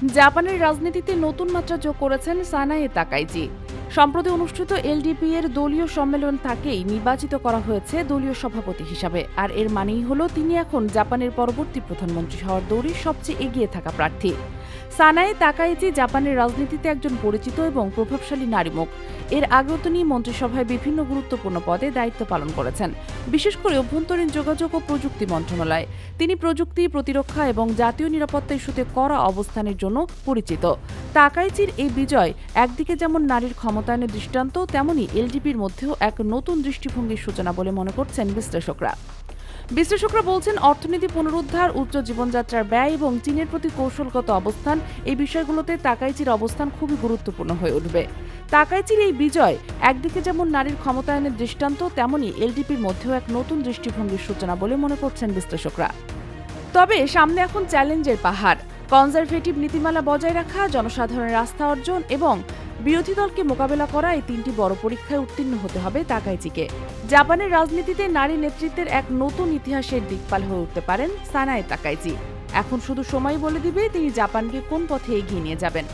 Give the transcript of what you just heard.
জাপানের রাজনীতিতে নতুন মাত্রা যোগ করেছেন সানায়ে তাকাইজি। সম্প্রতি অনুষ্ঠিত এলডিপি এর দলীয় সম্মেলন তাকেই নির্বাচিত করা হয়েছে দলীয় সভাপতি হিসাবে। আর এর মানেই হলো তিনি এখন জাপানের পরবর্তী প্রধানমন্ত্রী হওয়ার দৌড়ে সবচেয়ে এগিয়ে থাকা প্রার্থী। সানায়ে তাকাইজি জাপানের রাজনীতিতে একজন পরিচিত এবং প্রভাবশালী নারীমুখ। এর আগেও তিনি মন্ত্রিসভায় বিভিন্ন গুরুত্বপূর্ণ পদে দায়িত্ব পালন করেছেন, বিশেষ করে অভ্যন্তরীণ যোগাযোগ ও প্রযুক্তি মন্ত্রণালয়। তিনি প্রযুক্তি, প্রতিরক্ষা এবং জাতীয় নিরাপত্তা ইস্যুতে কড়া অবস্থানের জন্য পরিচিত। তাকাইচির এই বিজয় একদিকে যেমন নারীর ক্ষমতায়নের দৃষ্টান্ত, তেমনি এলডিপির মধ্যেও এক নতুন দৃষ্টিভঙ্গির সূচনা বলে মনে করছেন বিশ্লেষকরা। বিশ্লেষকরা বলছেন, অর্থনীতি পুনরুদ্ধার, উচ্চ জীবনযাত্রার ব্যয় এবং চীনের প্রতি কৌশলগত অবস্থান, এই বিষয়গুলোতে তাকাইচির অবস্থান খুবই গুরুত্বপূর্ণ হয়ে উঠবে। তাকাইচির এই বিজয় একদিকে যেমন নারীর ক্ষমতায়নের দৃষ্টান্ত, তেমনি এলডিপির মধ্যেও এক নতুন দৃষ্টিভঙ্গির সূচনা বলে মনে করছেন বিশ্লেষকরা। তবে সামনে এখন চ্যালেঞ্জের পাহাড়। কনজারভেটিভ নীতিমালা বজায় রাখা, জনসাধারণের আস্থা অর্জন এবং বিরোধী দলকে মোকাবেলা করা, এই তিনটি বড় পরীক্ষায় উত্তীর্ণ হতে হবে তাকাইচিকে। জাপানের রাজনীতিতে নারী নেতৃত্বের এক নতুন ইতিহাসের দিকপাল হয়ে উঠতে পারেন সানায়ে তাকাইচি। এখন শুধু সময় বলে দিবে তিনি জাপানকে কোন পথে এগিয়ে নিয়ে যাবেন।